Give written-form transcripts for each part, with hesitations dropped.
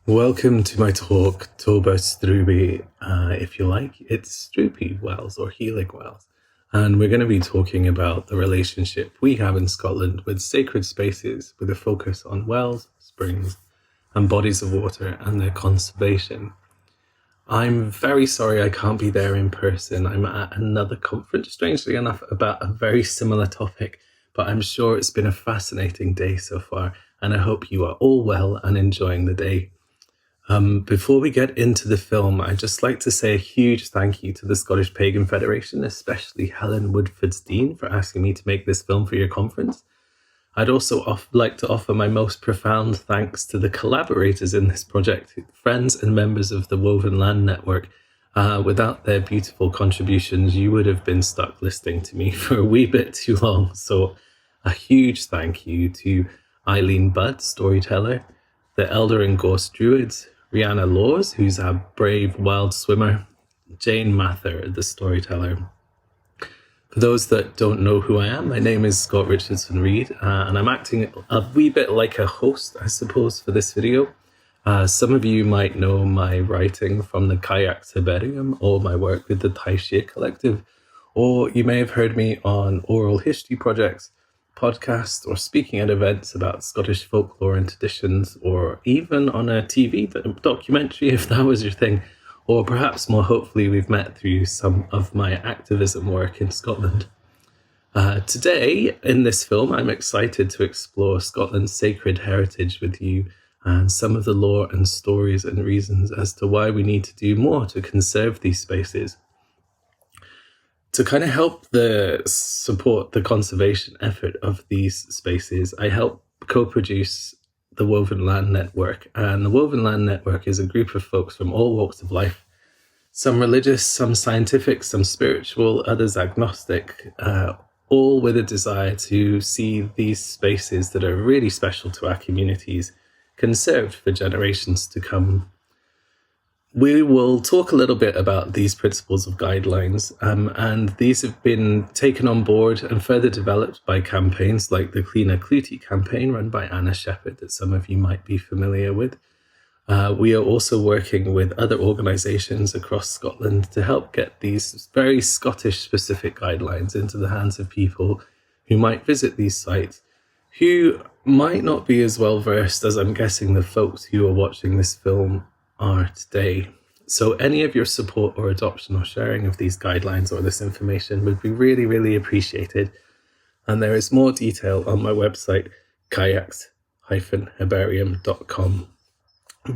Welcome to my talk, Tobar Sru, if you like. It's Stroopy Wells or Cailleachs Wells. And we're going to be talking about the relationship we have in Scotland with sacred spaces with a focus on wells, springs, and bodies of water and their conservation. I'm very sorry I can't be there in person. I'm at another conference, strangely enough, about a very similar topic, but I'm sure it's been a fascinating day so far, and I hope you are all well and enjoying the day. Before we get into the film, I'd just like to say a huge thank you to the Scottish Pagan Federation, especially Helen Woodford-Dean, for asking me to make this film for your conference. I'd also like to offer my most profound thanks to the collaborators in this project, friends and members of the Woven Land Network. Without their beautiful contributions, you would have been stuck listening to me for a wee bit too long. So a huge thank you to Eileen, storyteller, the Elder and Gorse Druids, Rhiana Laws, who's a brave wild swimmer, Jane Mather, the storyteller. For those that don't know who I am, my name is Scott Richardson-Read, and I'm acting a wee bit like a host, I suppose, for this video. Some of you might know my writing from the Cailleachs Herbarium or my work with the Taishia Collective, or you may have heard me on oral history projects, podcasts, or speaking at events about Scottish folklore and traditions, or even on a TV documentary if that was your thing. Or perhaps more hopefully we've met through some of my activism work in Scotland. Today, in this film, I'm excited to explore Scotland's sacred heritage with you and some of the lore and stories and reasons as to why we need to do more to conserve these spaces. To kind of help support the conservation effort of these spaces, I help co-produce the Woven Land Network. And the Woven Land Network is a group of folks from all walks of life, some religious, some scientific, some spiritual, others agnostic, all with a desire to see these spaces that are really special to our communities conserved for generations to come. We will talk a little bit about these principles of guidelines, and these have been taken on board and further developed by campaigns like the Cleaner Clutie campaign run by Anna Shepherd that some of you might be familiar with. We are also working with other organisations across Scotland to help get these very Scottish specific guidelines into the hands of people who might visit these sites, who might not be as well versed as I'm guessing the folks who are watching this film are today. So any of your support or adoption or sharing of these guidelines or this information would be really, really appreciated. And there is more detail on my website, cailleachs-herbarium.com.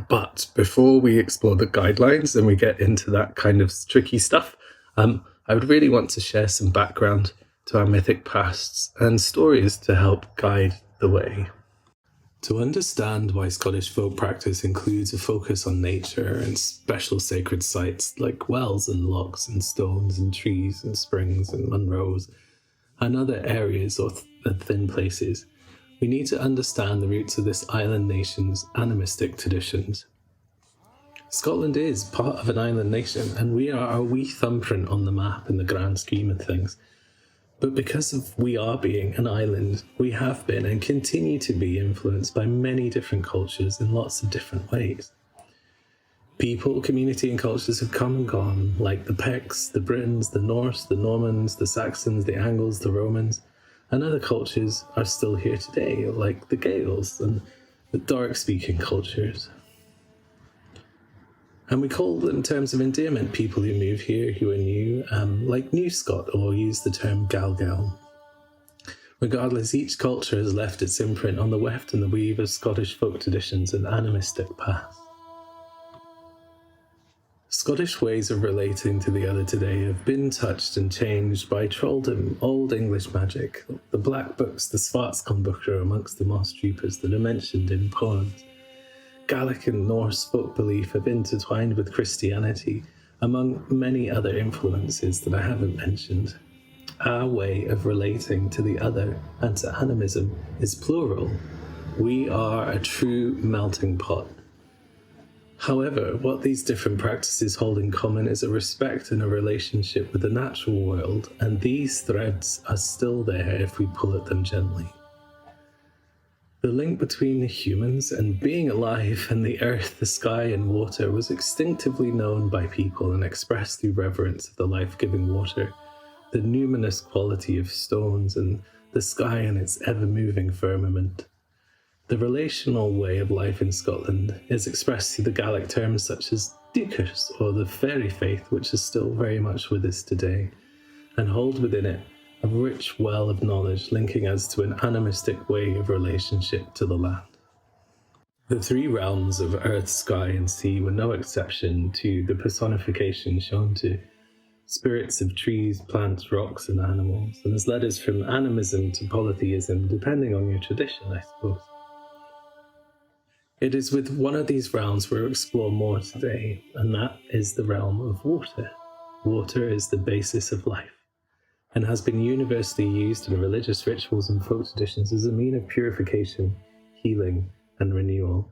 But before we explore the guidelines and we get into that kind of tricky stuff, I would really want to share some background to our mythic pasts and stories to help guide the way. To understand why Scottish folk practice includes a focus on nature and special sacred sites like wells and lochs and stones and trees and springs and munros and other areas or thin places, we need to understand the roots of this island nation's animistic traditions. Scotland is part of an island nation, and we are a wee thumbprint on the map in the grand scheme of things. But because of we are being an island, we have been and continue to be influenced by many different cultures in lots of different ways. People, community and cultures have come and gone, like the Picts, the Britons, the Norse, the Normans, the Saxons, the Angles, the Romans, and other cultures are still here today, like the Gaels and the Doric-speaking cultures. And we call in terms of endearment people who move here who are new, like New Scot, or use the term Gal. Regardless, each culture has left its imprint on the weft and the weave of Scottish folk traditions and animistic past. Scottish ways of relating to the other today have been touched and changed by trolldom, Old English magic, the black books, the Svartskonbøker amongst the moss troopers that are mentioned in poems. Gaelic and Norse folk belief have intertwined with Christianity, among many other influences that I haven't mentioned. Our way of relating to the other and to animism is plural. We are a true melting pot. However, what these different practices hold in common is a respect and a relationship with the natural world, and these threads are still there if we pull at them gently. The link between humans and being alive and the earth, the sky, and water was instinctively known by people and expressed through reverence of the life-giving water, the numinous quality of stones, and the sky and its ever-moving firmament. The relational way of life in Scotland is expressed through the Gaelic terms such as dúchas, or the fairy faith, which is still very much with us today, and hold within it a rich well of knowledge linking us to an animistic way of relationship to the land. The three realms of earth, sky, and sea were no exception to the personification shown to spirits of trees, plants, rocks, and animals, and has led us from animism to polytheism, depending on your tradition, I suppose. It is with one of these realms we'll explore more today, and that is the realm of water. Water is the basis of life, and has been universally used in religious rituals and folk traditions as a means of purification, healing, and renewal.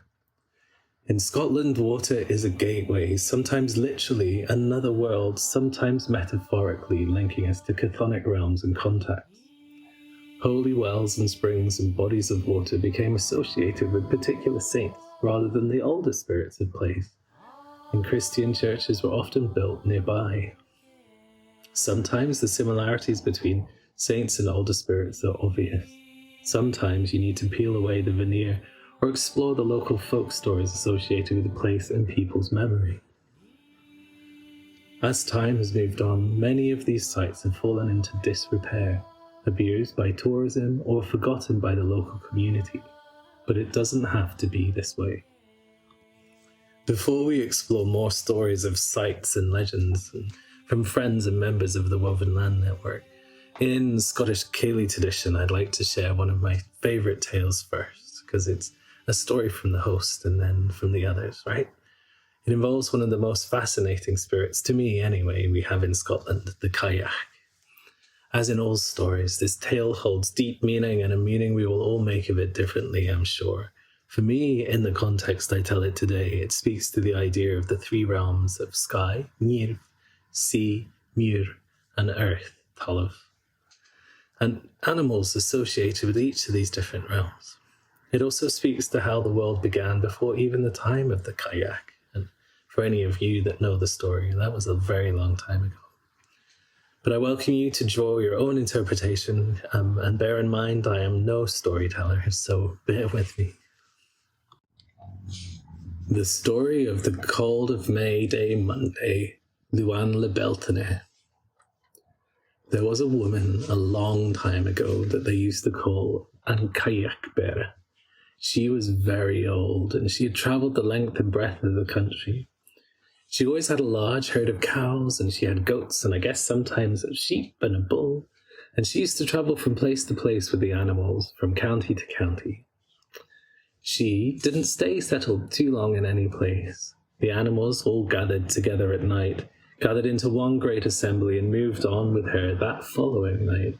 In Scotland, water is a gateway, sometimes literally another world, sometimes metaphorically linking us to chthonic realms and contacts. Holy wells and springs and bodies of water became associated with particular saints rather than the older spirits of place, and Christian churches were often built nearby. Sometimes the similarities between saints and older spirits are obvious. Sometimes you need to peel away the veneer or explore the local folk stories associated with the place and people's memory. As time has moved on, many of these sites have fallen into disrepair, abused by tourism or forgotten by the local community, but it doesn't have to be this way. Before we explore more stories of sites and legends from friends and members of the Woven Land Network, in Scottish Cailleach tradition, I'd like to share one of my favourite tales first, because it's a story from the host and then from the others, right? It involves one of the most fascinating spirits, to me anyway, we have in Scotland, the Cailleach. As in all stories, this tale holds deep meaning, and a meaning we will all make of it differently, I'm sure. For me, in the context I tell it today, it speaks to the idea of the three realms of sky, Nír, sea, Muir, and earth, Talamh, and animals associated with each of these different realms. It also speaks to how the world began before even the time of the Cailleach, and for any of you that know the story, that was a very long time ago. But I welcome you to draw your own interpretation, and bear in mind I am no storyteller, so bear with me. The story of the cold of May Day Monday, Luan le Beltane. There was a woman a long time ago that they used to call An Cailleach Bear. She was very old, and she had travelled the length and breadth of the country. She always had a large herd of cows, and she had goats, and I guess sometimes a sheep and a bull, and she used to travel from place to place with the animals, from county to county. She didn't stay settled too long in any place. The animals all gathered together at night, gathered into one great assembly, and moved on with her that following night.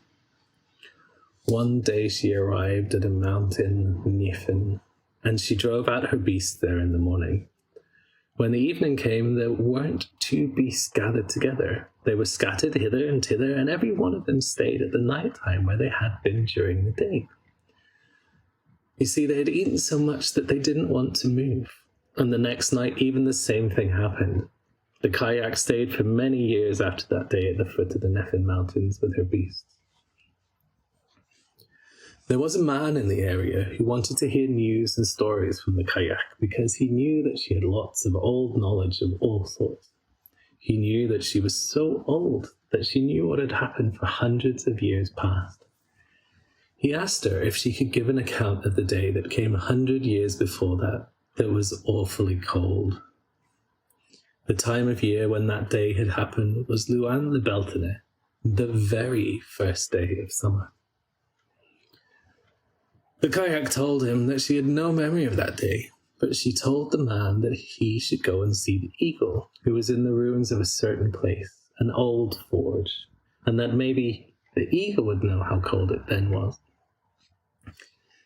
One day she arrived at a mountain, Niffen, and she drove out her beasts there in the morning. When the evening came, there weren't two beasts gathered together. They were scattered hither and thither, and every one of them stayed at the night time where they had been during the day. You see, they had eaten so much that they didn't want to move, and the next night even the same thing happened. The Cailleach stayed for many years after that day at the foot of the Niffen Mountains with her beasts. There was a man in the area who wanted to hear news and stories from the Cailleach because he knew that she had lots of old knowledge of all sorts. He knew that she was so old that she knew what had happened for hundreds of years past. He asked her if she could give an account of the day that came 100 years before that was awfully cold. The time of year when that day had happened was Luan le Beltane, the very first day of summer. The Cailleach told him that she had no memory of that day, but she told the man that he should go and see the eagle, who was in the ruins of a certain place, an old forge, and that maybe the eagle would know how cold it then was.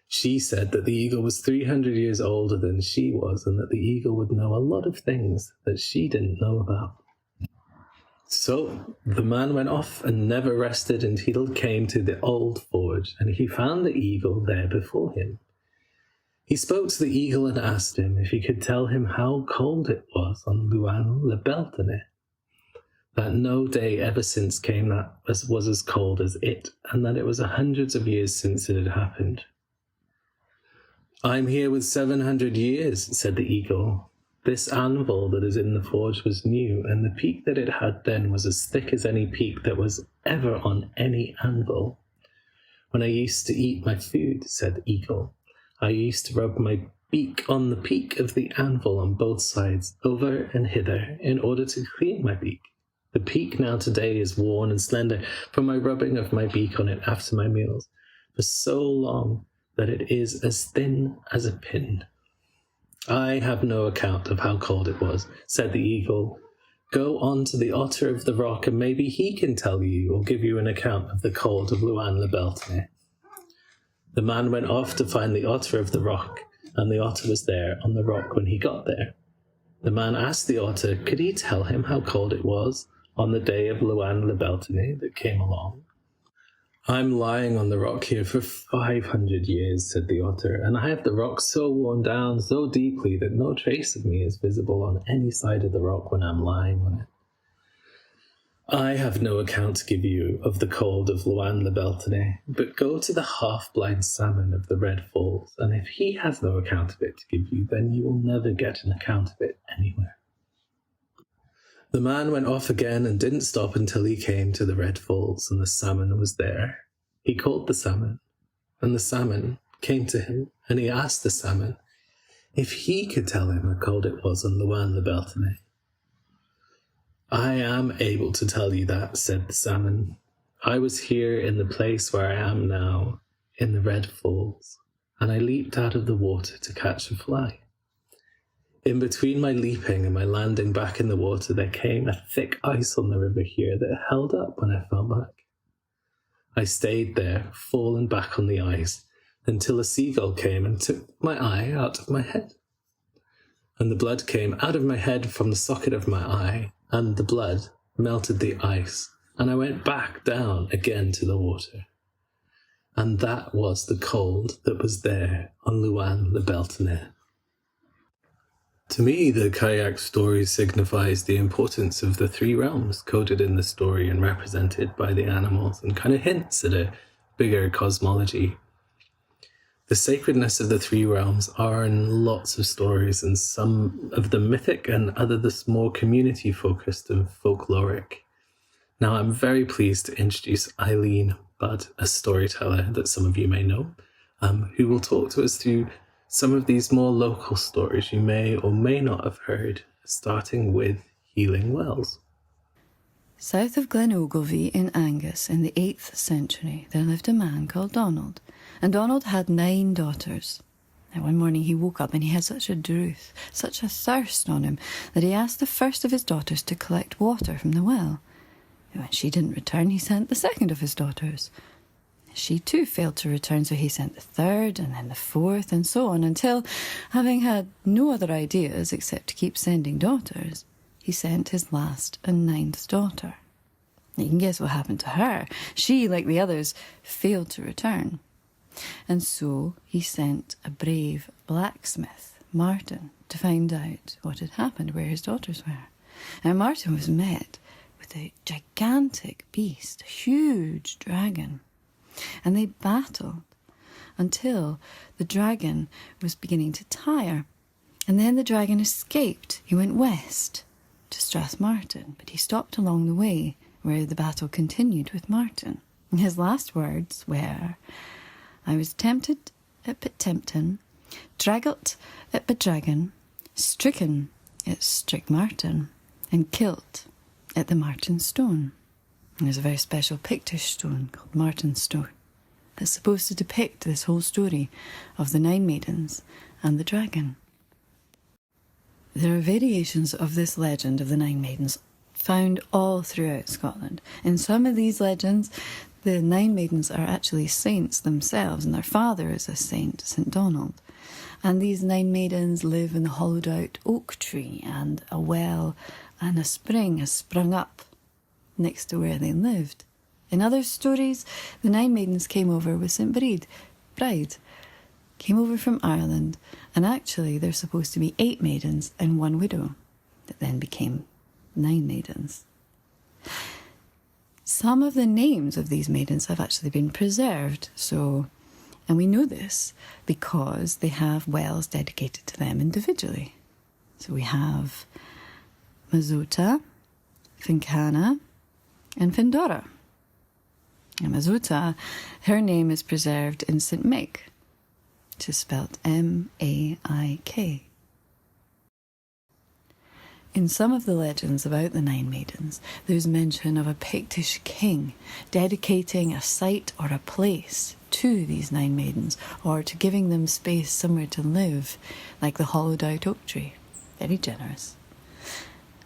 She said that the eagle was 300 years older than she was, and that the eagle would know a lot of things that she didn't know about. So the man went off and never rested until he came to the old forge, and he found the eagle there before him. He spoke to the eagle and asked him if he could tell him how cold it was on Luan le Beltane, that no day ever since came that was as cold as it, and that it was hundreds of years since it had happened. "I'm here with 700 years," said the eagle. "This anvil that is in the forge was new, and the peak that it had then was as thick as any peak that was ever on any anvil. When I used to eat my food," said the eagle, "I used to rub my beak on the peak of the anvil on both sides, over and hither, in order to clean my beak. The peak now today is worn and slender from my rubbing of my beak on it after my meals, for so long that it is as thin as a pin." "I have no account of how cold it was," said the eagle. "Go on to the otter of the rock, and maybe he can tell you or give you an account of the cold of Luan le Beltane." The man went off to find the otter of the rock, and the otter was there on the rock when he got there. The man asked the otter could he tell him how cold it was on the day of Luan le Beltane that came along. "I'm lying on the rock here for 500 years," said the otter, "and I have the rock so worn down so deeply that no trace of me is visible on any side of the rock when I'm lying on it. I have no account to give you of the cold of Luan le Beltane, but go to the half-blind salmon of the Red Falls, and if he has no account of it to give you, then you will never get an account of it anywhere." The man went off again and didn't stop until he came to the Red Falls, and the salmon was there. He called the salmon, and the salmon came to him, and he asked the salmon if he could tell him how cold it was on Luan le Beltane. "I am able to tell you that," said the salmon. "I was here in the place where I am now, in the Red Falls, and I leaped out of the water to catch a fly. In between my leaping and my landing back in the water, there came a thick ice on the river here that held up when I fell back. I stayed there, fallen back on the ice, until a seagull came and took my eye out of my head. And the blood came out of my head from the socket of my eye, and the blood melted the ice, and I went back down again to the water. And that was the cold that was there on Luan le Beltane." To me, the Cailleach story signifies the importance of the three realms coded in the story and represented by the animals, and kind of hints at a bigger cosmology. The sacredness of the three realms are in lots of stories, and some of them mythic and others more community-focused and folkloric. Now, I'm very pleased to introduce Eileen Budd, a storyteller that some of you may know, who will talk to us through some of these more local stories you may or may not have heard, starting with Healing Wells. South of Glen Ogilvie in Angus in the 8th century, there lived a man called Donald, and Donald had 9 daughters. Now one morning he woke up and he had such a drouth, such a thirst on him, that he asked the first of his daughters to collect water from the well. And when she didn't return, he sent the second of his daughters. She too failed to return, so he sent the third and then the fourth and so on, until, having had no other ideas except to keep sending daughters, he sent his last and 9th daughter. You can guess what happened to her. She, like the others, failed to return. And so he sent a brave blacksmith, Martin, to find out what had happened, where his daughters were. And Martin was met with a gigantic beast, a huge dragon. And they battled until the dragon was beginning to tire. And then the dragon escaped. He went west to Strathmartin, but he stopped along the way where the battle continued with Martin. And his last words were, "I was tempted at Pittempton, draggled at Bedragon, stricken at Strickmartin, and killed at the Martin Stone." There's a very special Pictish stone called Martin's Stone that's supposed to depict this whole story of the 9 maidens and the dragon. There are variations of this legend of the 9 maidens found all throughout Scotland. In some of these legends, the 9 maidens are actually saints themselves, and their father is a saint, St. Donald. And these 9 maidens live in the hollowed out oak tree, and a well and a spring has sprung up next to where they lived. In other stories, the 9 maidens came over with St. Bride, came over from Ireland, and actually there's supposed to be 8 maidens and 1 widow that then became 9 maidens. Some of the names of these maidens have actually been preserved, and we know this because they have wells dedicated to them individually. So we have Mazota, Fincana, and Findora. And Mazota, her name is preserved in St. Maik, which is spelled M-A-I-K. In some of the legends about the 9 maidens, there's mention of a Pictish king dedicating a site or a place to these 9 maidens, or to giving them space somewhere to live, like the hollowed out oak tree. Very generous.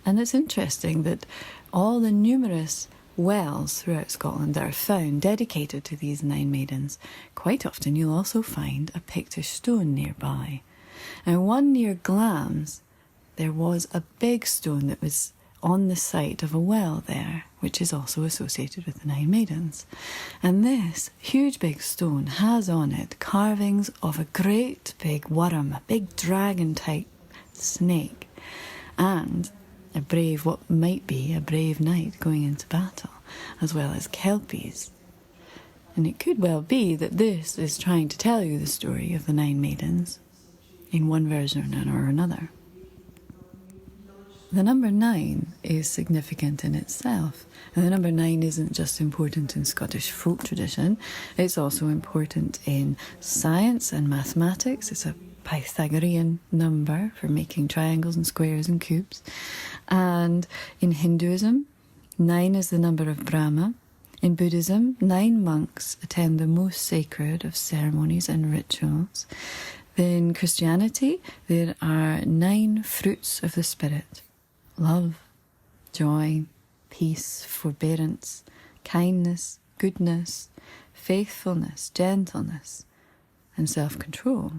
And it's interesting that all the numerous wells throughout Scotland that are found dedicated to these 9 maidens, quite often you'll also find a Pictish stone nearby. And one near Glamis, there was a big stone that was on the site of a well there, which is also associated with the 9 maidens. And this huge big stone has on it carvings of a great big worm, a big dragon-type snake, and what might be a brave knight going into battle, as well as kelpies. And it could well be that this is trying to tell you the story of the 9 maidens in one version or another. The number 9 is significant in itself, and the number 9 isn't just important in Scottish folk tradition, it's also important in science and mathematics. It's a Pythagorean number for making triangles and squares and cubes. And in Hinduism, 9 is the number of Brahma. In Buddhism, 9 monks attend the most sacred of ceremonies and rituals. In Christianity, there are 9 fruits of the Spirit: love, joy, peace, forbearance, kindness, goodness, faithfulness, gentleness, and self-control.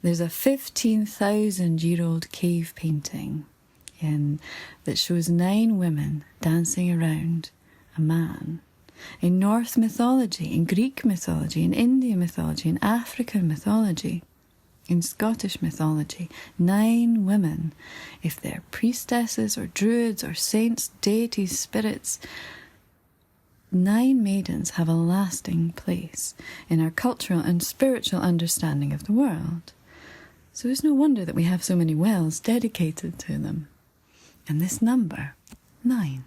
There's a 15,000-year-old cave painting that shows 9 women dancing around a man. In Norse mythology, in Greek mythology, in Indian mythology, in African mythology, in Scottish mythology, 9 women, if they're priestesses or druids or saints, deities, spirits, 9 maidens have a lasting place in our cultural and spiritual understanding of the world. So it's no wonder that we have so many wells dedicated to them. And this number, 9.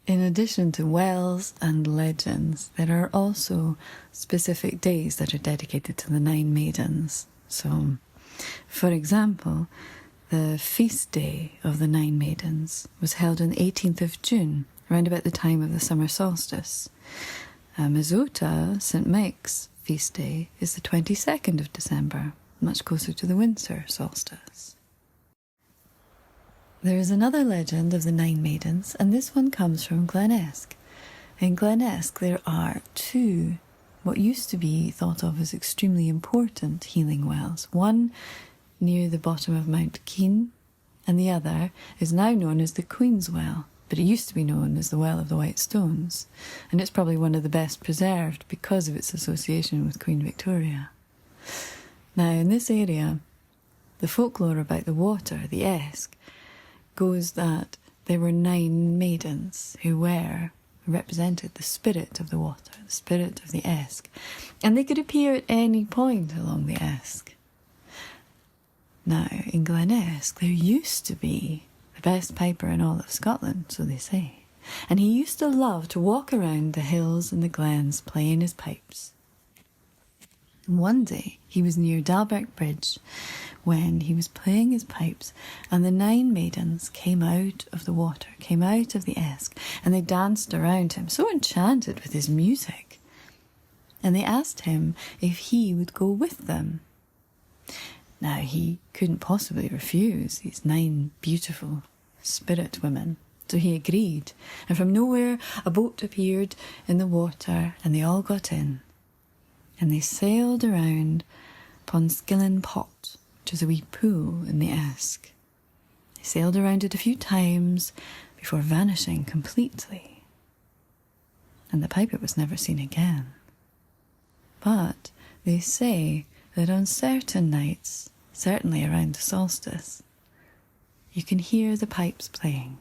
In addition to wells and legends, there are also specific days that are dedicated to the 9 maidens. So, for example, the feast day of the 9 maidens was held on the 18th of June, around about the time of the summer solstice. Mazota, St. Maik's feast day, is the 22nd of December, much closer to the winter solstice. There is another legend of the 9 maidens, and this one comes from Glen Esk. In Glen Esk, there are 2 what used to be thought of as extremely important healing wells. One near the bottom of Mount Keen, and the other is now known as the Queen's Well, but it used to be known as the Well of the White Stones, and it's probably one of the best preserved because of its association with Queen Victoria. Now, in this area, the folklore about the water, the Esk, goes that there were 9 maidens who represented the spirit of the water, the spirit of the Esk, and they could appear at any point along the Esk. Now, in Glen Esk, there used to be the best piper in all of Scotland, so they say, and he used to love to walk around the hills and the glens playing his pipes. One day, he was near Dalberg Bridge when he was playing his pipes, and the 9 maidens came out of the water, came out of the Esk, and they danced around him, so enchanted with his music. And they asked him if he would go with them. Now, he couldn't possibly refuse these 9 beautiful spirit women, so he agreed. And from nowhere, a boat appeared in the water, and they all got in. And they sailed around Ponskillen Pot, which is a wee pool in the Esk. They sailed around it a few times before vanishing completely. And the piper was never seen again. But they say that on certain nights, certainly around the solstice, you can hear the pipes playing.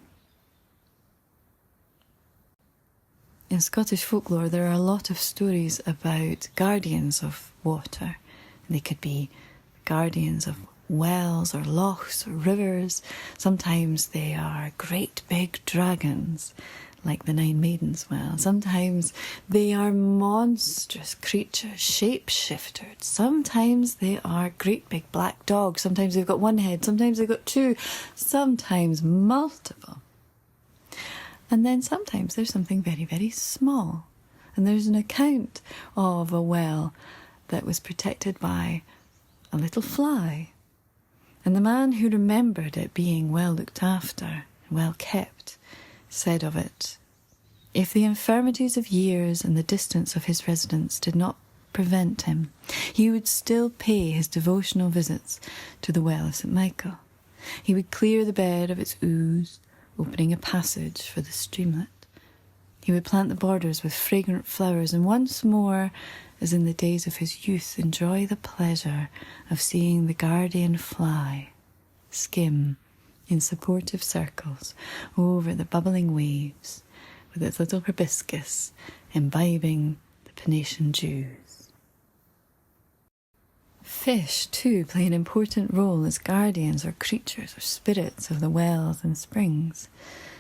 In Scottish folklore, there are a lot of stories about guardians of water. They could be guardians of wells or lochs or rivers. Sometimes they are great big dragons, like the Nine Maidens well. Sometimes they are monstrous creatures, shape-shifted. Sometimes they are great big black dogs. Sometimes they've got one head. Sometimes they've got two. Sometimes multiple. And then sometimes there's something very, very small. And there's an account of a well that was protected by a little fly. And the man who remembered it being well looked after, well kept, said of it, if the infirmities of years and the distance of his residence did not prevent him, he would still pay his devotional visits to the well of St. Michael. He would clear the bed of its ooze, opening a passage for the streamlet. He would plant the borders with fragrant flowers and once more, as in the days of his youth, enjoy the pleasure of seeing the guardian fly skim in supportive circles over the bubbling waves with its little proboscis imbibing the Penatian dews. Fish, too, play an important role as guardians or creatures or spirits of the wells and springs.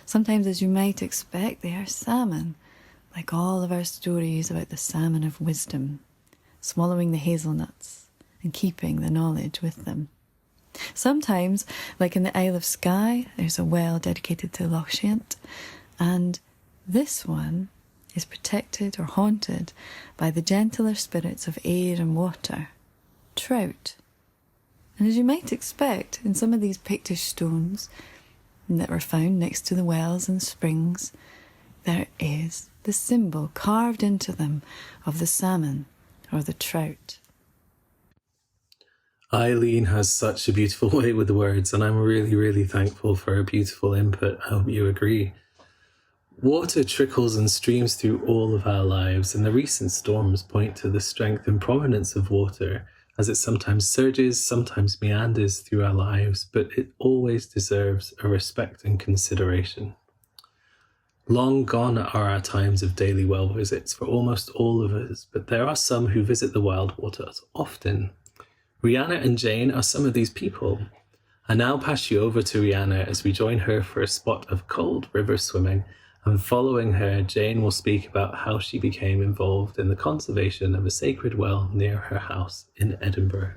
Sometimes, as you might expect, they are salmon, like all of our stories about the salmon of wisdom, swallowing the hazelnuts and keeping the knowledge with them. Sometimes, like in the Isle of Skye, there's a well dedicated to Loch Shiant, and this one is protected or haunted by the gentler spirits of air and water, trout. And as you might expect, in some of these Pictish stones that were found next to the wells and springs, there is the symbol carved into them of the salmon or the trout. Eileen has such a beautiful way with the words, and I'm really, really thankful for her beautiful input. I hope you agree. Water trickles and streams through all of our lives, and the recent storms point to the strength and prominence of water, as it sometimes surges, sometimes meanders through our lives, but it always deserves a respect and consideration. Long gone are our times of daily well visits for almost all of us, but there are some who visit the wild waters often. Rhiana and Jane are some of these people. I now pass you over to Rhiana as we join her for a spot of cold river swimming, and following her, Jane will speak about how she became involved in the conservation of a sacred well near her house in Edinburgh.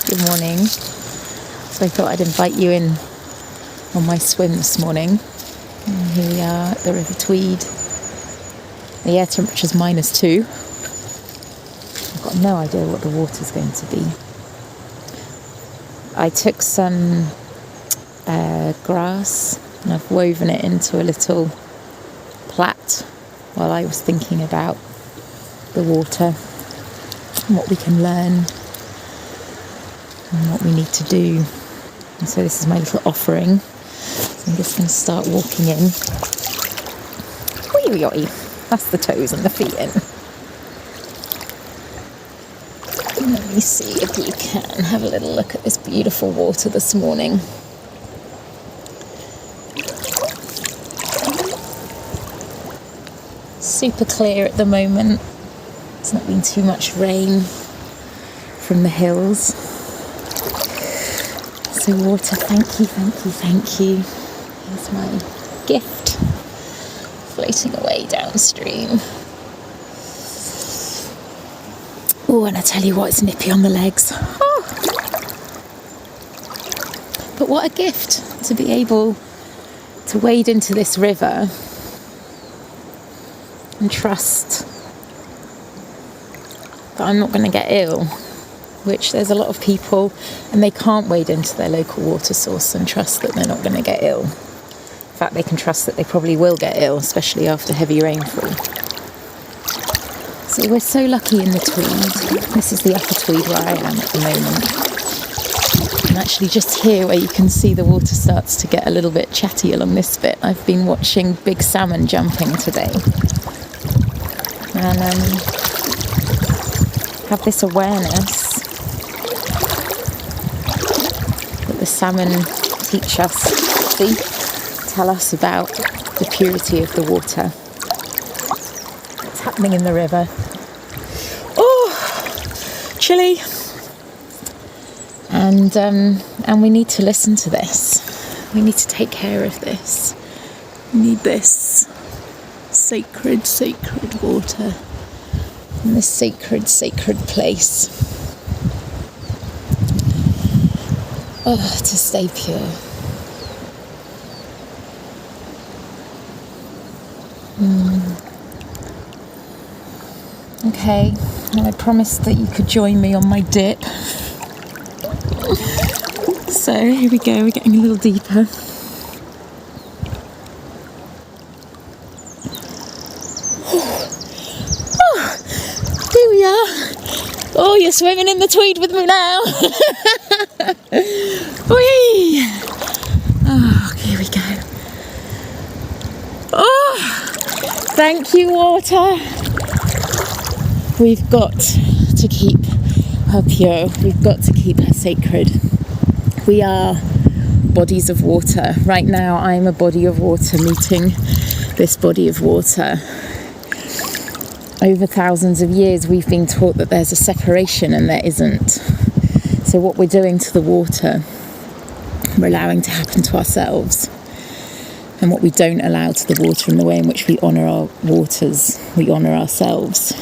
Good morning. So I thought I'd invite you in on my swim this morning. And here we are at the River Tweed. The air temperature's -2. I've got no idea what the water's going to be. I took some grass and I've woven it into a little plait while I was thinking about the water and what we can learn and what we need to do. And so this is my little offering. So I'm just going to start walking in. Wee-wee-wee. That's the toes and the feet in. Let me see if we can have a little look at this beautiful water this morning. Super clear at the moment. There's not been too much rain from the hills. So water, thank you, thank you, thank you. Here's my gift, floating away downstream. Oh, and I tell you what, it's nippy on the legs. Oh. But what a gift to be able to wade into this river and trust that I'm not going to get ill, which there's a lot of people and they can't wade into their local water source and trust that they're not going to get ill. In fact, they can trust that they probably will get ill, especially after heavy rainfall. So we're so lucky in the Tweed. This is the upper Tweed where I am at the moment. And actually just here where you can see the water starts to get a little bit chatty along this bit, I've been watching big salmon jumping today. and have this awareness that the salmon teach us, tell us about the purity of the water. What's happening in the river? Oh, chilly. And we need to listen to this. We need to take care of this. We need this sacred, sacred water in this sacred, sacred place. Oh, to stay pure. Okay, now I promised that you could join me on my dip. So here we go, we're getting a little deeper. Oh, here we are. Oh, you're swimming in the Tweed with me now. Whee! Oh, here we go. Oh, thank you, water. We've got to keep her pure. We've got to keep her sacred. We are bodies of water. Right now, I'm a body of water meeting this body of water. Over thousands of years, we've been taught that there's a separation, and there isn't. So what we're doing to the water, we're allowing to happen to ourselves. And what we don't allow to the water, in the way in which we honour our waters, we honour ourselves.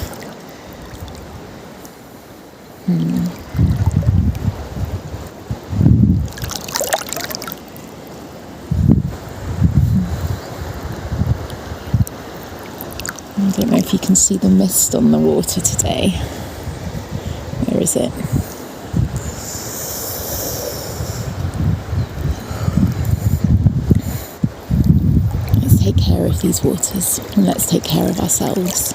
I don't know if you can see the mist on the water today. Where is it? Let's take care of these waters, and let's take care of ourselves.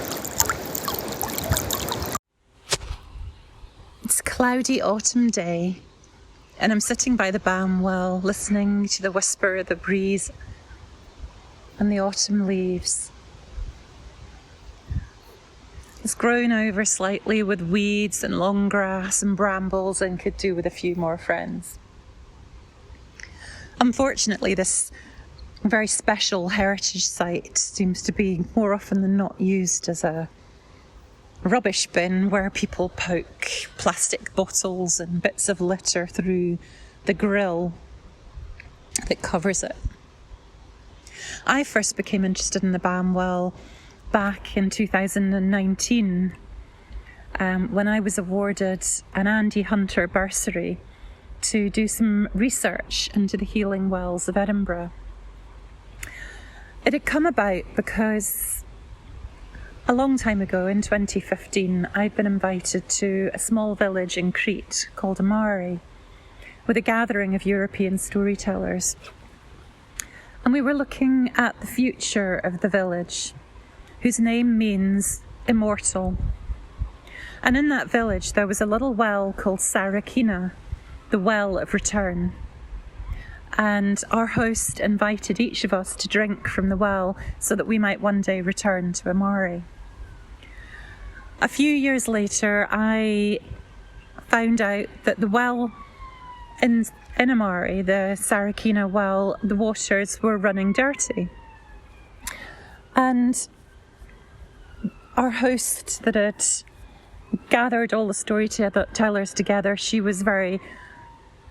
It's a cloudy autumn day, and I'm sitting by the balm well, listening to the whisper of the breeze and the autumn leaves. It's grown over slightly with weeds and long grass and brambles, and could do with a few more friends. Unfortunately, this very special heritage site seems to be more often than not used as a rubbish bin where people poke plastic bottles and bits of litter through the grill that covers it. I first became interested in the balm well back in 2019 when I was awarded an Andy Hunter bursary to do some research into the healing wells of Edinburgh. It had come about because a long time ago, in 2015, I'd been invited to a small village in Crete called Amari with a gathering of European storytellers. And we were looking at the future of the village, whose name means immortal. And in that village there was a little well called Sarakina, the well of return. And our host invited each of us to drink from the well so that we might one day return to Amari. A few years later, I found out that the well in Amari, the Sarakina well, the waters were running dirty. And our host that had gathered all the storytellers together, she was very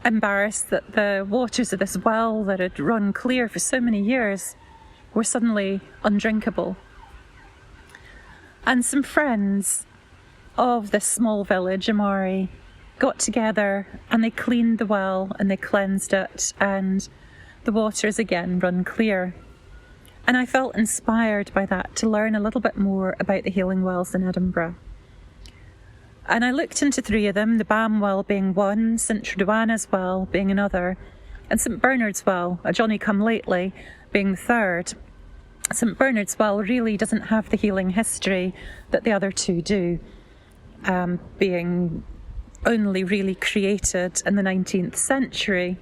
embarrassed that the waters of this well that had run clear for so many years were suddenly undrinkable. And some friends of this small village, Amari, got together and they cleaned the well and they cleansed it, and the waters again run clear. And I felt inspired by that to learn a little bit more about the healing wells in Edinburgh. And I looked into three of them, the Balm Well being one, St Truduana's Well being another, and St Bernard's Well, a Johnny come lately, being the third. St Bernard's Well really doesn't have the healing history that the other two do, being only really created in the 19th century.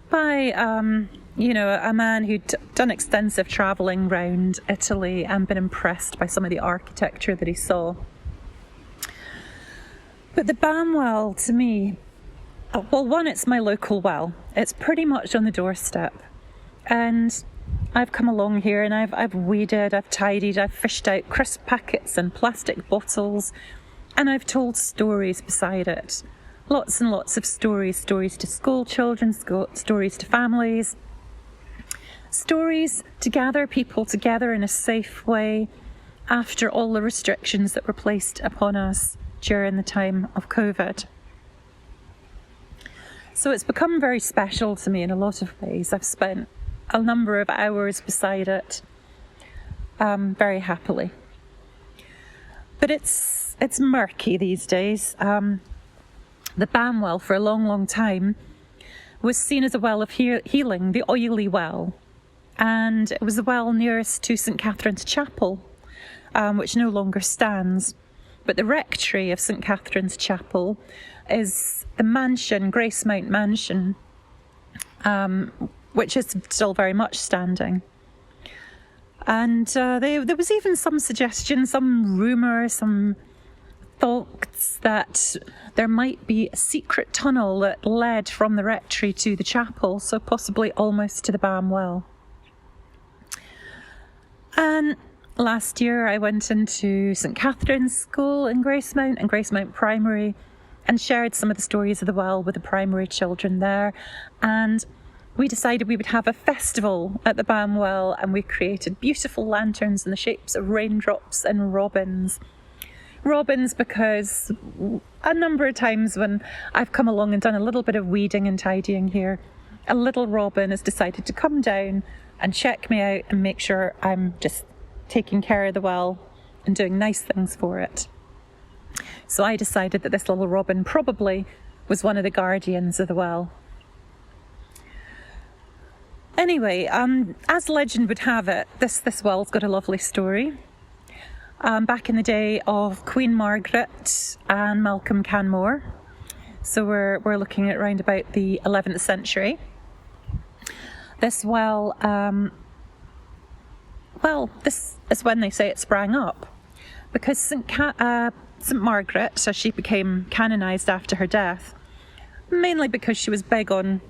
by, a man who'd done extensive travelling around Italy and been impressed by some of the architecture that he saw. But the Bam well, to me, well, one, it's my local well. It's pretty much on the doorstep. And I've come along here and I've weeded, I've tidied, I've fished out crisp packets and plastic bottles, and I've told stories beside it. Lots and lots of stories to school children, stories to families, stories to gather people together in a safe way after all the restrictions that were placed upon us during the time of COVID. So it's become very special to me in a lot of ways. I've spent a number of hours beside it, very happily. But it's murky these days. The Bam well, for a long, long time, was seen as a well of healing, the oily well. And it was the well nearest to St Catherine's Chapel, which no longer stands. But the rectory of St Catherine's Chapel is the mansion, Gracemount Mansion, which is still very much standing. And there was even some suggestion, some rumour, some thoughts that there might be a secret tunnel that led from the rectory to the chapel, so possibly almost to the Bam well. And last year I went into St Catherine's School in Gracemount and Gracemount Primary and shared some of the stories of the well with the primary children there. And we decided we would have a festival at the Bam well, and we created beautiful lanterns in the shapes of raindrops and robins. Robins because a number of times when I've come along and done a little bit of weeding and tidying here, a little robin has decided to come down and check me out and make sure I'm just taking care of the well and doing nice things for it. So I decided that this little robin probably was one of the guardians of the well. Anyway, as legend would have it, this well's got a lovely story. Back in the day of Queen Margaret and Malcolm Canmore, so we're looking at around about the 11th century. This well, this is when they say it sprang up, because St Margaret, so she became canonised after her death, mainly because she was big on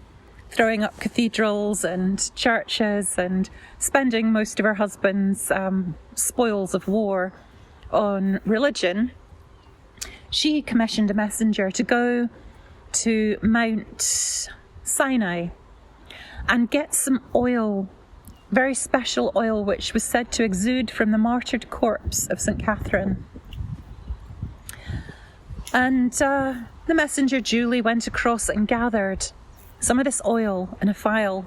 throwing up cathedrals and churches and spending most of her husband's spoils of war on religion. She commissioned a messenger to go to Mount Sinai and get some oil, very special oil, which was said to exude from the martyred corpse of St Catherine. And the messenger duly went across and gathered some of this oil in a phial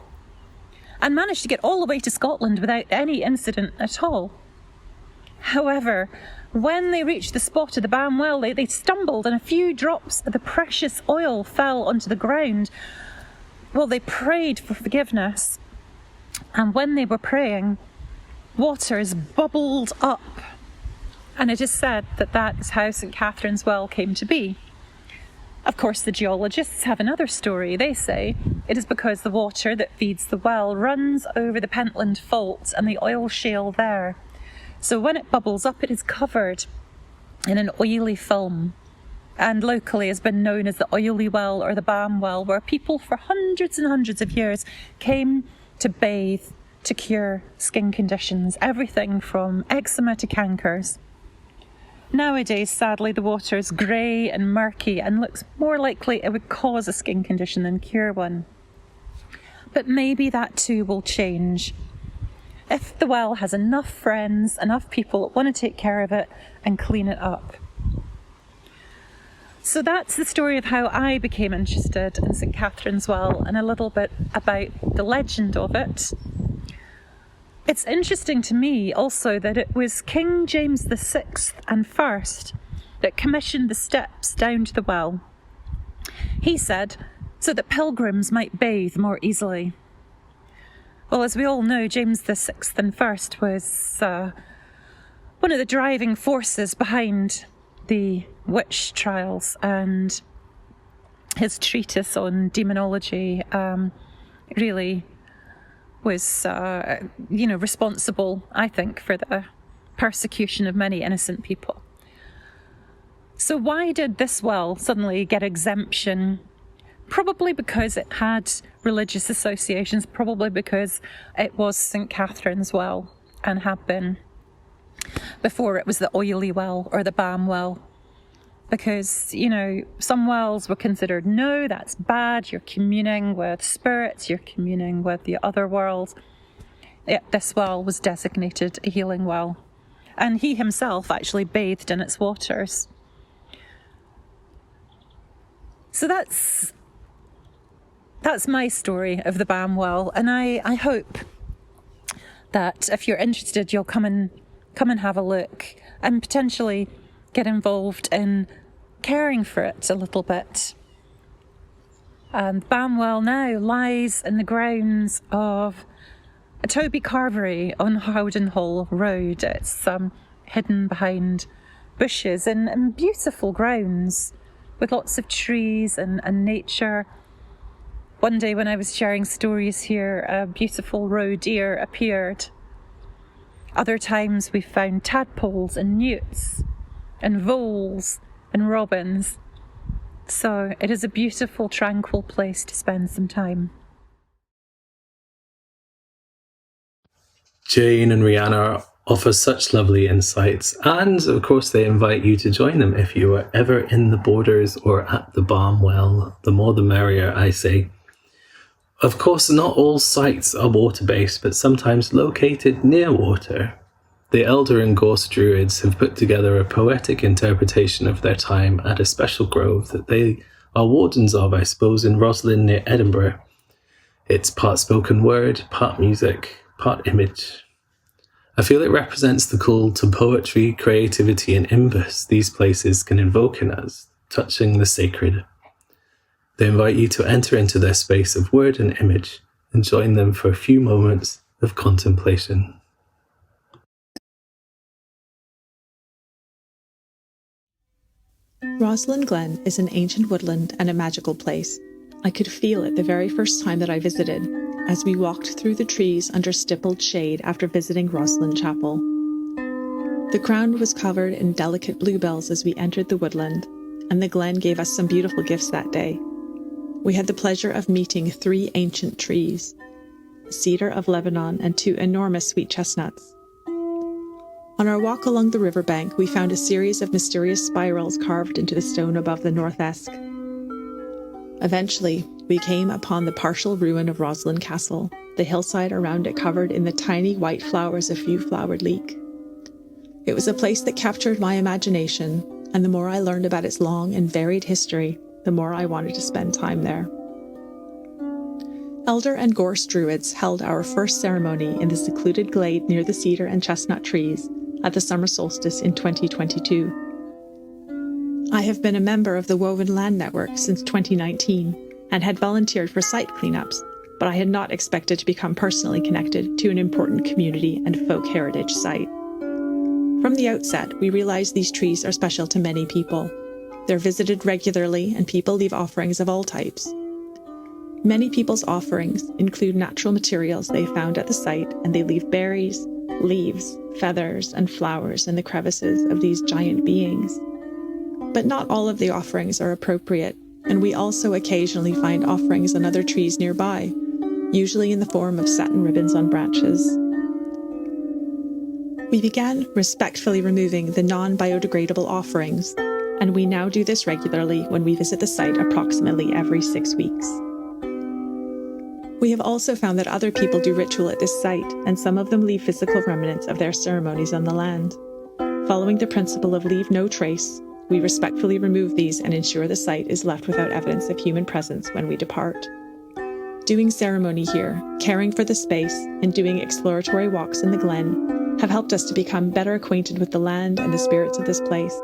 and managed to get all the way to Scotland without any incident at all. However, when they reached the spot of the Bam well, they stumbled and a few drops of the precious oil fell onto the ground. Well, they prayed for forgiveness, and when they were praying, waters bubbled up, and it is said that that is how St Catherine's well came to be. Of course, the geologists have another story. They say it is because the water that feeds the well runs over the Pentland Fault and the oil shale there. So when it bubbles up, it is covered in an oily film, and locally has been known as the oily well or the Bam well, where people for hundreds and hundreds of years came to bathe to cure skin conditions, everything from eczema to cankers. Nowadays, sadly, the water is grey and murky and looks more likely it would cause a skin condition than cure one. But maybe that too will change if the well has enough friends, enough people that want to take care of it and clean it up. So that's the story of how I became interested in St Catherine's Well and a little bit about the legend of it. It's interesting to me also that it was King James VI and First that commissioned the steps down to the well. He said, so that pilgrims might bathe more easily. Well, as we all know, James VI and First was one of the driving forces behind the witch trials and his treatise on demonology, really was, responsible, I think, for the persecution of many innocent people. So why did this well suddenly get exemption? Probably because it had religious associations, probably because it was St. Catherine's well and had been before it was the oily well or the balm well. Because, some wells were considered, no, that's bad, you're communing with spirits, you're communing with the other world. Yet this well was designated a healing well. And he himself actually bathed in its waters. So that's my story of the balm well, and I hope that if you're interested, you'll come and have a look and potentially get involved in caring for it a little bit. And balm well now lies in the grounds of a Toby Carvery on Howden Hall Road. It's hidden behind bushes and beautiful grounds with lots of trees and nature. One day when I was sharing stories here, a beautiful roe deer appeared. Other times we found tadpoles and newts and voles and robins. So it is a beautiful, tranquil place to spend some time. Jane and Rhiana offer such lovely insights, and of course they invite you to join them if you are ever in the borders or at the balm well. The more the merrier, I say. Of course, not all sites are water-based, but sometimes located near water. The Elder and Gorse Druids have put together a poetic interpretation of their time at a special grove that they are wardens of, I suppose, in Roslin near Edinburgh. It's part spoken word, part music, part image. I feel it represents the call to poetry, creativity and imbus these places can invoke in us, touching the sacred. They invite you to enter into their space of word and image and join them for a few moments of contemplation. Roslin Glen is an ancient woodland and a magical place. I could feel it the very first time that I visited, as we walked through the trees under stippled shade after visiting Roslin Chapel. The ground was covered in delicate bluebells as we entered the woodland, and the glen gave us some beautiful gifts that day. We had the pleasure of meeting 3 ancient trees, a cedar of Lebanon and 2 enormous sweet chestnuts. On our walk along the riverbank, we found a series of mysterious spirals carved into the stone above the north esk. Eventually, we came upon the partial ruin of Roslin Castle, the hillside around it covered in the tiny white flowers of few-flowered leek. It was a place that captured my imagination, and the more I learned about its long and varied history, the more I wanted to spend time there. Elder and Gorse Druids held our first ceremony in the secluded glade near the cedar and chestnut trees at the summer solstice in 2022. I have been a member of the Woven Land Network since 2019 and had volunteered for site cleanups, but I had not expected to become personally connected to an important community and folk heritage site. From the outset, we realized these trees are special to many people. They're visited regularly and people leave offerings of all types. Many people's offerings include natural materials they found at the site, and they leave berries, leaves, feathers, and flowers in the crevices of these giant beings. But not all of the offerings are appropriate, and we also occasionally find offerings on other trees nearby, usually in the form of satin ribbons on branches. We began respectfully removing the non-biodegradable offerings, and we now do this regularly when we visit the site approximately every 6 weeks. We have also found that other people do ritual at this site, and some of them leave physical remnants of their ceremonies on the land. Following the principle of leave no trace, we respectfully remove these and ensure the site is left without evidence of human presence when we depart. Doing ceremony here, caring for the space, and doing exploratory walks in the glen have helped us to become better acquainted with the land and the spirits of this place.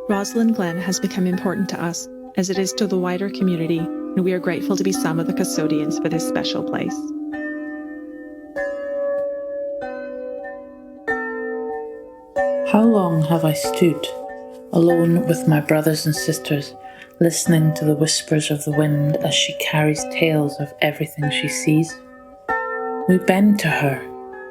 Roslin Glen has become important to us, as it is to the wider community, and we are grateful to be some of the custodians for this special place. How long have I stood, alone with my brothers and sisters, listening to the whispers of the wind as she carries tales of everything she sees. We bend to her,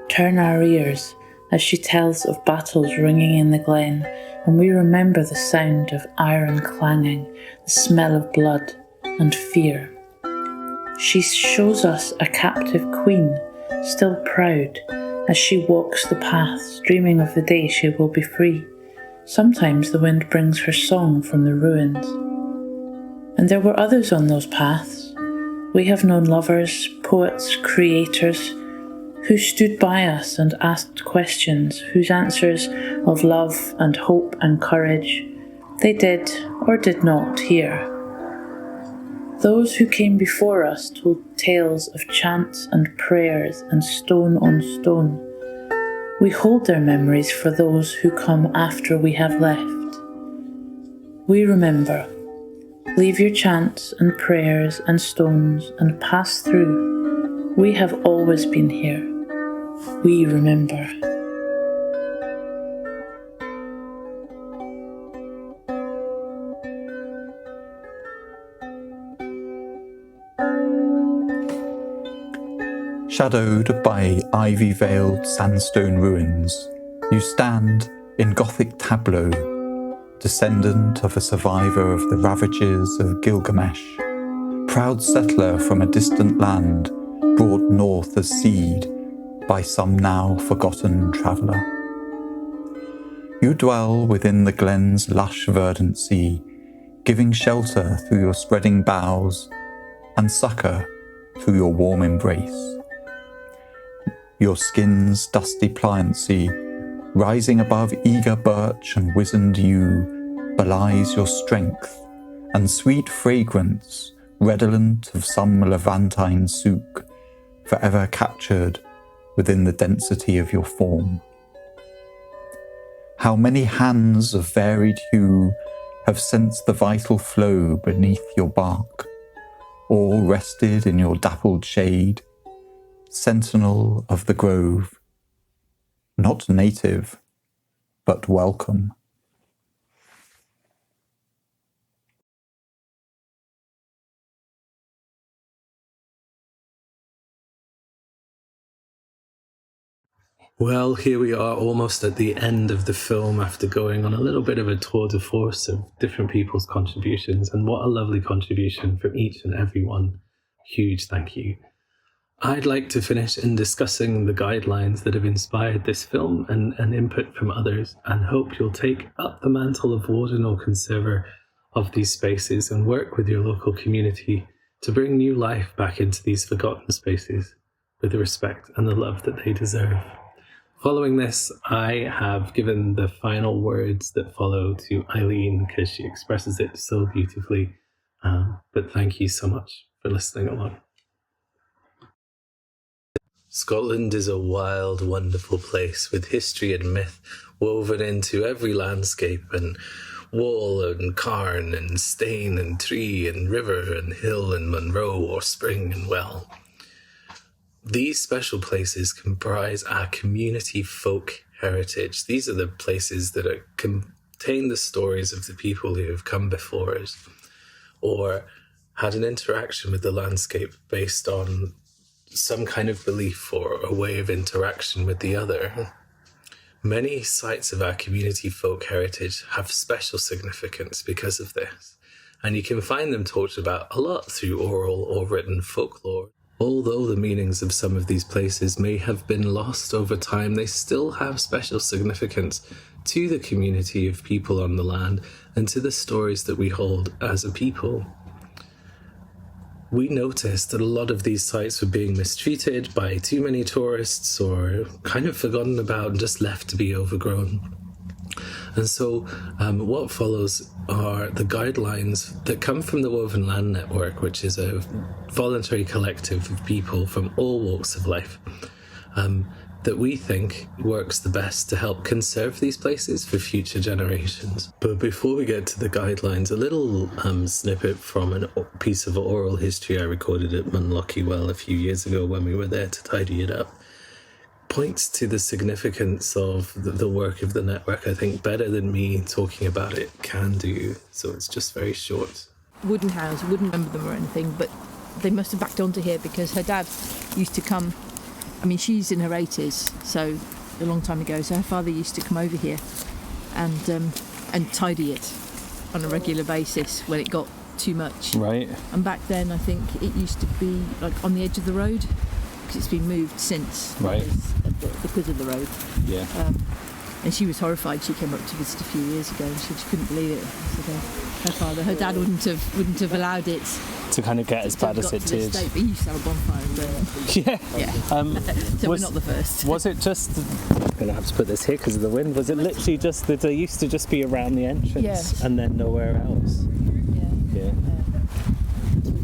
turn our ears as she tells of battles ringing in the glen, and we remember the sound of iron clanging, the smell of blood and fear. She shows us a captive queen, still proud, as she walks the paths, dreaming of the day she will be free. Sometimes the wind brings her song from the ruins. And there were others on those paths. We have known lovers, poets, creators, who stood by us and asked questions, whose answers of love and hope and courage they did or did not hear. Those who came before us told tales of chants and prayers and stone on stone. We hold their memories for those who come after we have left. We remember. Leave your chants and prayers and stones and pass through. We have always been here. We remember. Shadowed by ivy-veiled sandstone ruins, you stand in Gothic tableau, descendant of a survivor of the ravages of Gilgamesh, proud settler from a distant land brought north as seed by some now forgotten traveller. You dwell within the glen's lush verdancy, giving shelter through your spreading boughs and succour through your warm embrace. Your skin's dusty pliancy, rising above eager birch and wizened yew, belies your strength, and sweet fragrance, redolent of some Levantine souk, forever captured within the density of your form. How many hands of varied hue have sensed the vital flow beneath your bark, all rested in your dappled shade, sentinel of the grove, not native, but welcome. Well, here we are almost at the end of the film after going on a little bit of a tour de force of different people's contributions, and what a lovely contribution from each and every one. Huge thank you. I'd like to finish in discussing the guidelines that have inspired this film and input from others, and hope you'll take up the mantle of warden or conserver of these spaces and work with your local community to bring new life back into these forgotten spaces with the respect and the love that they deserve. Following this, I have given the final words that follow to Eileen because she expresses it so beautifully. But thank you so much for listening along. Scotland is a wild, wonderful place with history and myth woven into every landscape, and wall and cairn and stane and tree and river and hill and Munro or spring and well. These special places comprise our community folk heritage. These are the places that contain the stories of the people who have come before us or had an interaction with the landscape based on some kind of belief or a way of interaction with the other. Many sites of our community folk heritage have special significance because of this, and you can find them talked about a lot through oral or written folklore. Although the meanings of some of these places may have been lost over time, they still have special significance to the community of people on the land and to the stories that we hold as a people. We noticed that a lot of these sites were being mistreated by too many tourists or kind of forgotten about and just left to be overgrown. And so what follows are the guidelines that come from the Woven Land Network, which is a voluntary collective of people from all walks of life, that we think works the best to help conserve these places for future generations. But before we get to the guidelines, a little snippet from a piece of oral history I recorded at Munlochie Well a few years ago when we were there to tidy it up points to the significance of the work of the network, I think, better than me talking about it can do. So it's just very short. wooden house, wouldn't remember them or anything, but they must have backed onto here because her dad used to come. I mean, she's in her 80s, so a long time ago. So her father used to come over here and tidy it on a regular basis when it got too much. Right. And back then, I think it used to be like on the edge of the road because it's been moved since. Right. Because of the road. Yeah. And she was horrified. She came up to visit a few years ago and she couldn't believe it. So her dad wouldn't have allowed it to kind of get as bad as it did. But he used to have a bonfire and burn. Yeah. So we're not the first. Was it just? I'm gonna have to put this here because of the wind. Was it literally just that they used to just be around the entrance and then nowhere else? Yeah.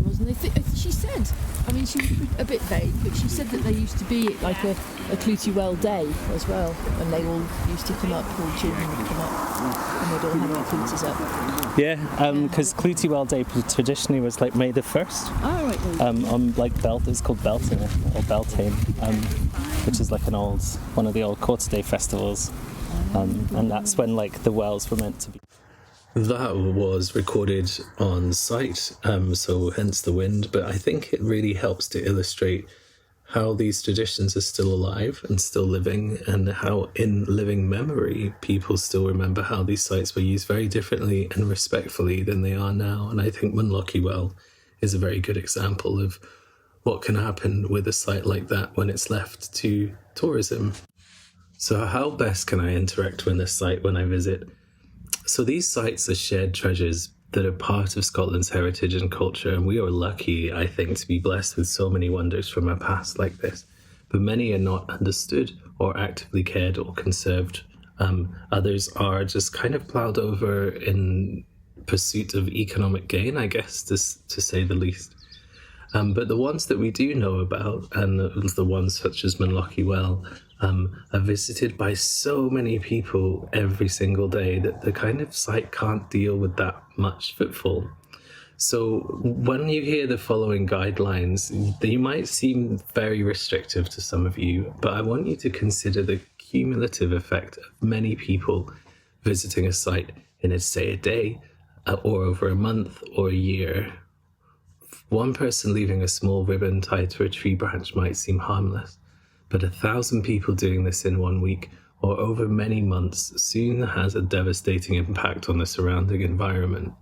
Wasn't they? She said. I mean, she was a bit vague, but she said that they used to be like a Clootie Well day as well, when they all used to come up, all children would come up, and they'd all have their clooties up. Yeah, because Clootie Well Day traditionally was like May the 1st. Oh, right. On like it's called Belting or Beltane, which is like one of the old Quarter Day festivals, and that's when like the wells were meant to be. That was recorded on site, so hence the wind, but I think it really helps to illustrate how these traditions are still alive and still living, and how in living memory people still remember how these sites were used very differently and respectfully than they are now. And I think Munlochy Well is a very good example of what can happen with a site like that when it's left to tourism. So how best can I interact with this site when I visit? So these sites are shared treasures that are part of Scotland's heritage and culture, and we are lucky, I think, to be blessed with so many wonders from our past like this. But many are not understood or actively cared or conserved. Others are just kind of ploughed over in pursuit of economic gain, I guess, to say the least. But the ones that we do know about, and the ones such as Munlochy Well, are visited by so many people every single day that the kind of site can't deal with that much footfall. So when you hear the following guidelines, they might seem very restrictive to some of you, but I want you to consider the cumulative effect of many people visiting a site in, say, a day, or over a month or a year. One person leaving a small ribbon tied to a tree branch might seem harmless, but 1,000 people doing this in 1 week or over many months soon has a devastating impact on the surrounding environment.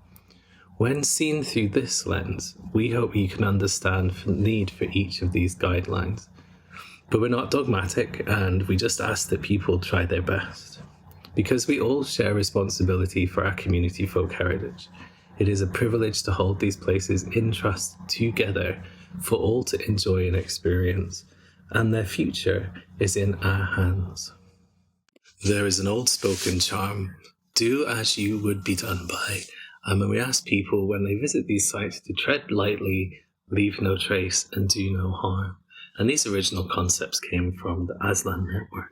When seen through this lens, we hope you can understand the need for each of these guidelines. But we're not dogmatic, and we just ask that people try their best. Because we all share responsibility for our community folk heritage, it is a privilege to hold these places in trust together for all to enjoy and experience, and their future is in our hands. There is an old spoken charm, do as you would be done by, and we ask people when they visit these sites to tread lightly, leave no trace, and do no harm. And these original concepts came from the Aslan network.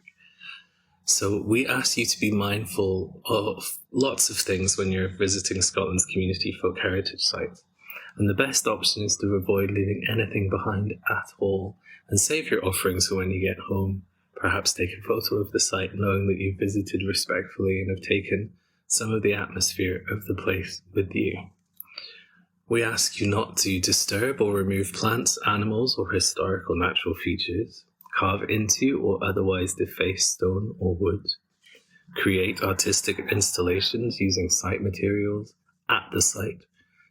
So we ask you to be mindful of lots of things when you're visiting Scotland's community folk heritage sites. And the best option is to avoid leaving anything behind at all, and save your offerings for when you get home. Perhaps take a photo of the site knowing that you've visited respectfully and have taken some of the atmosphere of the place with you. We ask you not to disturb or remove plants, animals, or historical natural features, carve into or otherwise deface stone or wood, create artistic installations using site materials at the site,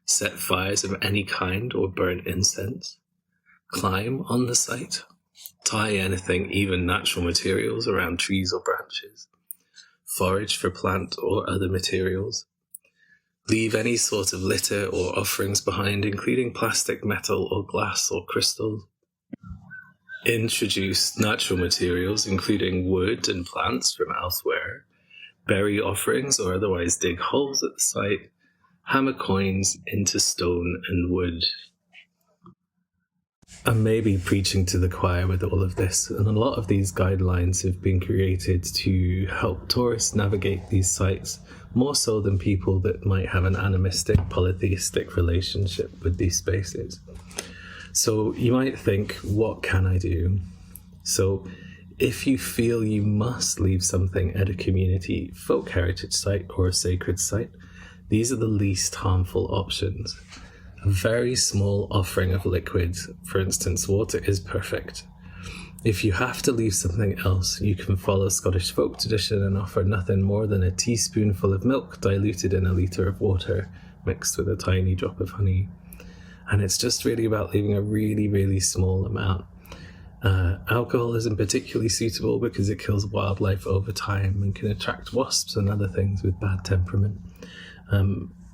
set fires of any kind or burn incense, climb on the site, tie anything, even natural materials, around trees or branches, forage for plant or other materials, leave any sort of litter or offerings behind, including plastic, metal, or glass or crystals, introduce natural materials, including wood and plants from elsewhere, bury offerings or otherwise dig holes at the site, hammer coins into stone and wood. I'm maybe preaching to the choir with all of this, and a lot of these guidelines have been created to help tourists navigate these sites, more so than people that might have an animistic, polytheistic relationship with these spaces. So you might think, what can I do? So if you feel you must leave something at a community folk heritage site or a sacred site, these are the least harmful options. A very small offering of liquid, for instance, water, is perfect. If you have to leave something else, you can follow Scottish folk tradition and offer nothing more than a teaspoonful of milk diluted in a litre of water, mixed with a tiny drop of honey. And it's just really about leaving a really, really small amount. Alcohol isn't particularly suitable because it kills wildlife over time and can attract wasps and other things with bad temperament.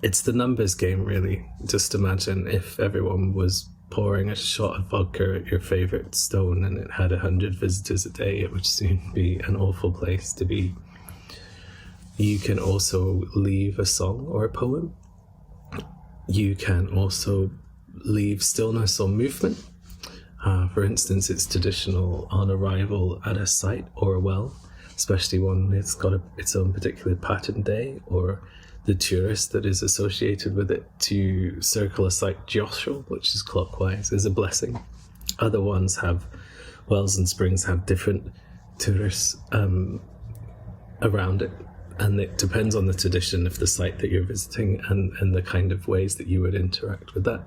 It's the numbers game, really. Just imagine if everyone was pouring a shot of vodka at your favourite stone and it had 100 visitors a day, it would soon be an awful place to be. You can also leave a song or a poem. You can also leave stillness or movement. For instance, it's traditional on arrival at a site or a well, especially one that's got its own particular pattern day, or the tourist that is associated with it, to circle a site jostle, which is clockwise, is a blessing. Other ones have, wells and springs have different tourists around it, and it depends on the tradition of the site that you're visiting and the kind of ways that you would interact with that.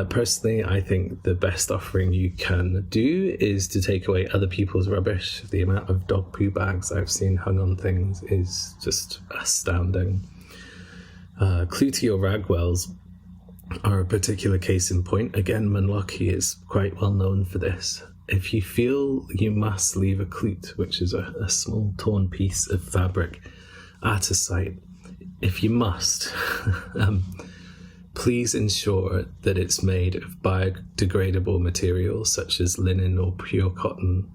Personally, I think the best offering you can do is to take away other people's rubbish. The amount of dog poo bags I've seen hung on things is just astounding. Clootie or ragwells are a particular case in point. Again, Munlochy is quite well known for this. If you feel you must leave a cloot, which is a small torn piece of fabric, at a site, if you must, please ensure that it's made of biodegradable materials such as linen or pure cotton,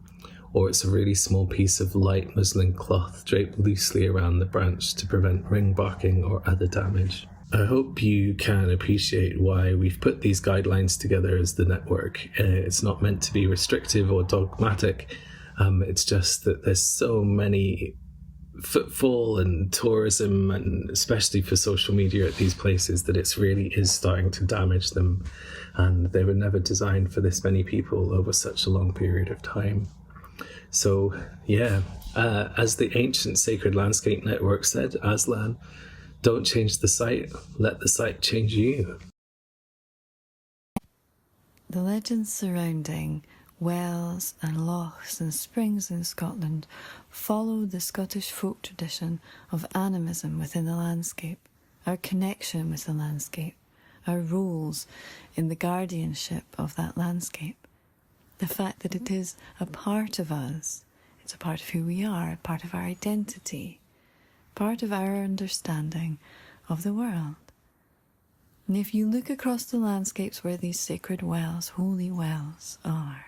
or it's a really small piece of light muslin cloth draped loosely around the branch to prevent ring barking or other damage. I hope you can appreciate why we've put these guidelines together as the network. It's not meant to be restrictive or dogmatic. It's just that there's so many footfall and tourism, and especially for social media at these places, that it's really is starting to damage them, and they were never designed for this many people over such a long period of time. So yeah, as the ancient Sacred Landscape Network said, Aslan, don't change the site, let the site change you. The legends surrounding wells and lochs and springs in Scotland follow the Scottish folk tradition of animism within the landscape, our connection with the landscape, our roles in the guardianship of that landscape, the fact that it is a part of us, it's a part of who we are, a part of our identity, part of our understanding of the world. And if you look across the landscapes where these sacred wells, holy wells, are,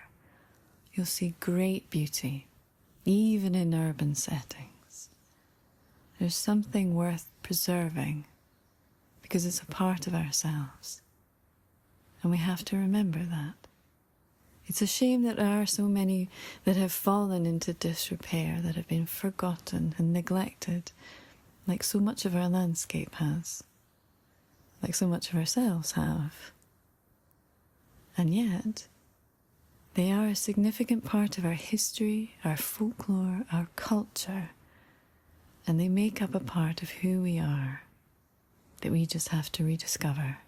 you'll see great beauty, even in urban settings. There's something worth preserving because it's a part of ourselves. And we have to remember that. It's a shame that there are so many that have fallen into disrepair, that have been forgotten and neglected, like so much of our landscape has, like so much of ourselves have. And yet, they are a significant part of our history, our folklore, our culture, and they make up a part of who we are that we just have to rediscover.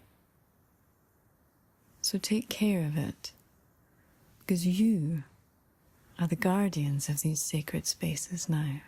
So take care of it, because you are the guardians of these sacred spaces now.